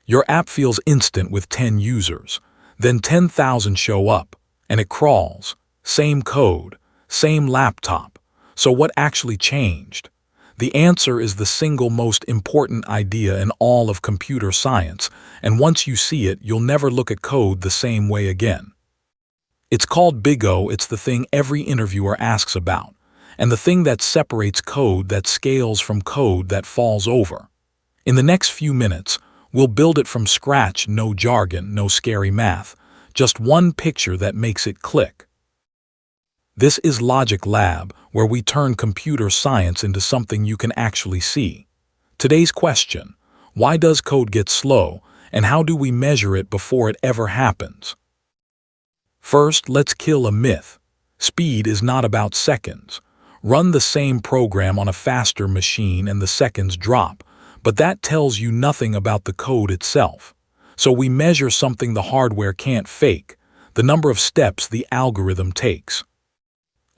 Your app feels instant with 10 users. Then 10,000 show up, and it crawls. Same code, same laptop. So what actually changed? The answer is the single most important idea in all of computer science, and once you see it, you'll never look at code the same way again. It's called Big O. It's the thing every interviewer asks about, and the thing that separates code that scales from code that falls over. In the next few minutes, we'll build it from scratch, no jargon, no scary math, just one picture that makes it click. This is Logic Lab, where we turn computer science into something you can actually see. Today's question: why does code get slow, and how do we measure it before it ever happens? First, let's kill a myth. Speed is not about seconds. Run the same program on a faster machine and the seconds drop, but that tells you nothing about the code itself. So we measure something the hardware can't fake: the number of steps the algorithm takes.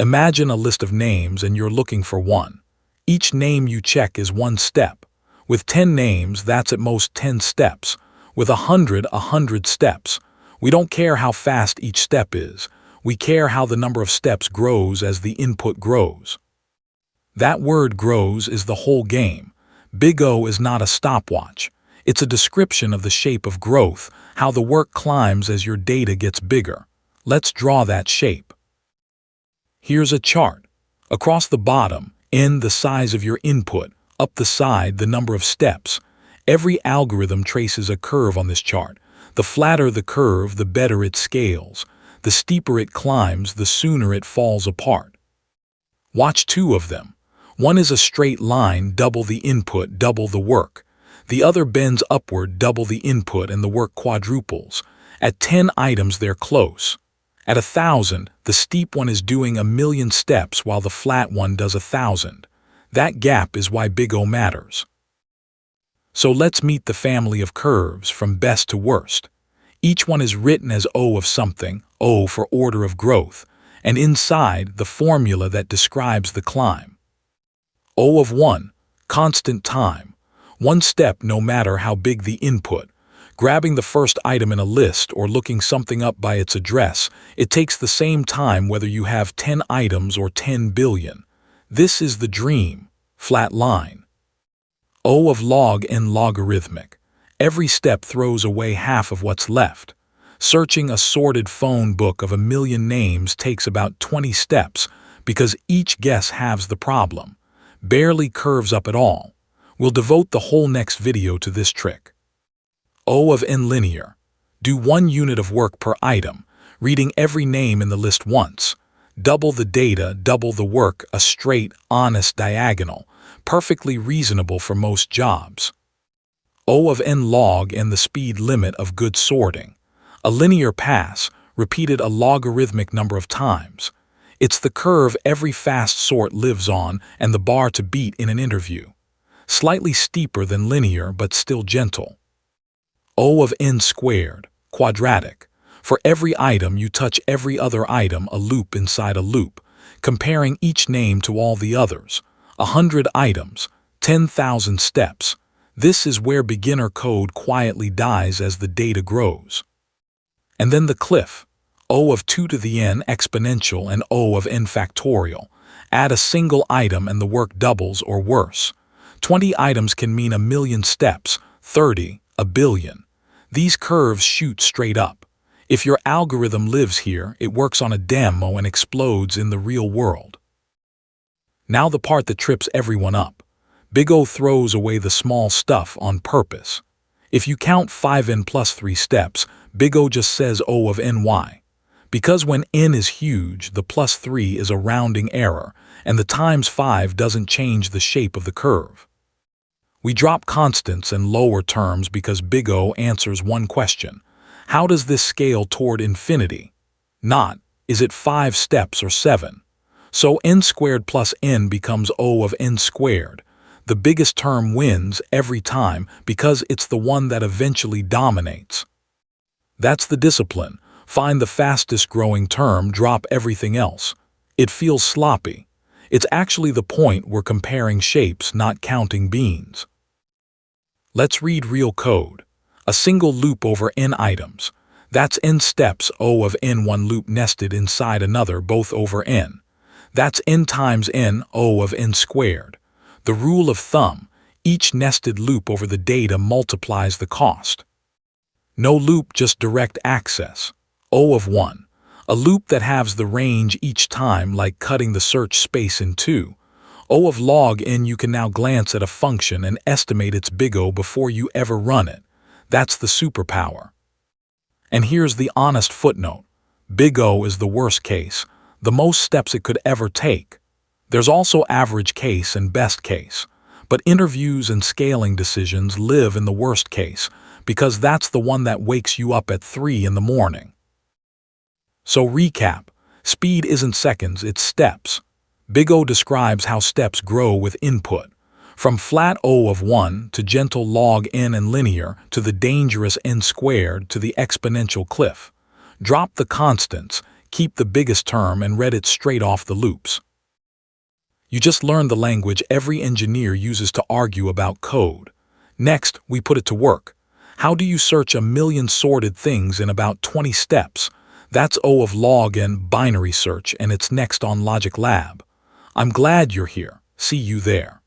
Imagine a list of names and you're looking for one. Each name you check is one step. With 10 names, that's at most 10 steps. With 100 steps. We don't care how fast each step is. We care how the number of steps grows as the input grows. That word "grows" is the whole game. Big O is not a stopwatch. It's a description of the shape of growth, how the work climbs as your data gets bigger. Let's draw that shape. Here's a chart. Across the bottom, N the size of your input, up the side the number of steps. Every algorithm traces a curve on this chart. The flatter the curve, the better it scales. The steeper it climbs, the sooner it falls apart. Watch two of them. One is a straight line, double the input, double the work. The other bends upward, double the input, and the work quadruples. At 10 items, they're close. At 1,000, the steep one is doing 1,000,000 steps while the flat one does 1,000. That gap is why Big O matters. So let's meet the family of curves from best to worst. Each one is written as O of something, O for order of growth, and inside the formula that describes the climb. O of 1, constant time. One step no matter how big the input. Grabbing the first item in a list or looking something up by its address, it takes the same time whether you have 10 items or 10 billion. This is the dream, flat line. O of log and logarithmic. Every step throws away half of what's left. Searching a sorted phone book of 1,000,000 names takes about 20 steps because each guess halves the problem. Barely curves up at all. We'll devote the whole next video to this trick. O of n linear. Do 1 unit of work per item, reading every name in the list once. Double the data, double the work, a straight, honest diagonal, perfectly reasonable for most jobs. O of n log and the speed limit of good sorting. A linear pass, repeated a logarithmic number of times. It's the curve every fast sort lives on and the bar to beat in an interview. Slightly steeper than linear, but still gentle. O of n squared, quadratic. For every item you touch every other item, a loop inside a loop, comparing each name to all the others. 100 items, 10,000 steps. This is where beginner code quietly dies as the data grows. And then the cliff. O of 2 to the n exponential and O of n factorial. Add a single item and the work doubles or worse. 20 items can mean 1,000,000 steps, 30, 1 billion. These curves shoot straight up. If your algorithm lives here, it works on a demo and explodes in the real world. Now the part that trips everyone up. Big O throws away the small stuff on purpose. If you count 5n plus 3 steps, Big O just says O of ny. Because when n is huge, the plus 3 is a rounding error, and the times 5 doesn't change the shape of the curve. We drop constants and lower terms because Big O answers one question. How does this scale toward infinity? Not, is it 5 steps or 7? So n squared plus n becomes O of n squared. The biggest term wins every time because it's the one that eventually dominates. That's the discipline. Find the fastest growing term, drop everything else. It feels sloppy. It's actually the point we're comparing shapes, not counting beans. Let's read real code. A single loop over n items. That's n steps O of n, one loop nested inside another, both over n. That's n times n, O of n squared. The rule of thumb, each nested loop over the data multiplies the cost. No loop, just direct access. O of 1. A loop that halves the range each time, like cutting the search space in two. O of log n, you can now glance at a function and estimate its big O before you ever run it. That's the superpower. And here's the honest footnote. Big O is the worst case, the most steps it could ever take. There's also average case and best case. But interviews and scaling decisions live in the worst case, because that's the one that wakes you up at 3 in the morning. So recap, speed isn't seconds, it's steps. Big O describes how steps grow with input. From flat O of 1 to gentle log n and linear to the dangerous n squared to the exponential cliff. Drop the constants, keep the biggest term, and read it straight off the loops. You just learned the language every engineer uses to argue about code. Next, we put it to work. How do you search a million sorted things in about 20 steps? That's O of log n binary search, and it's next on Logic Lab. I'm glad you're here. See you there.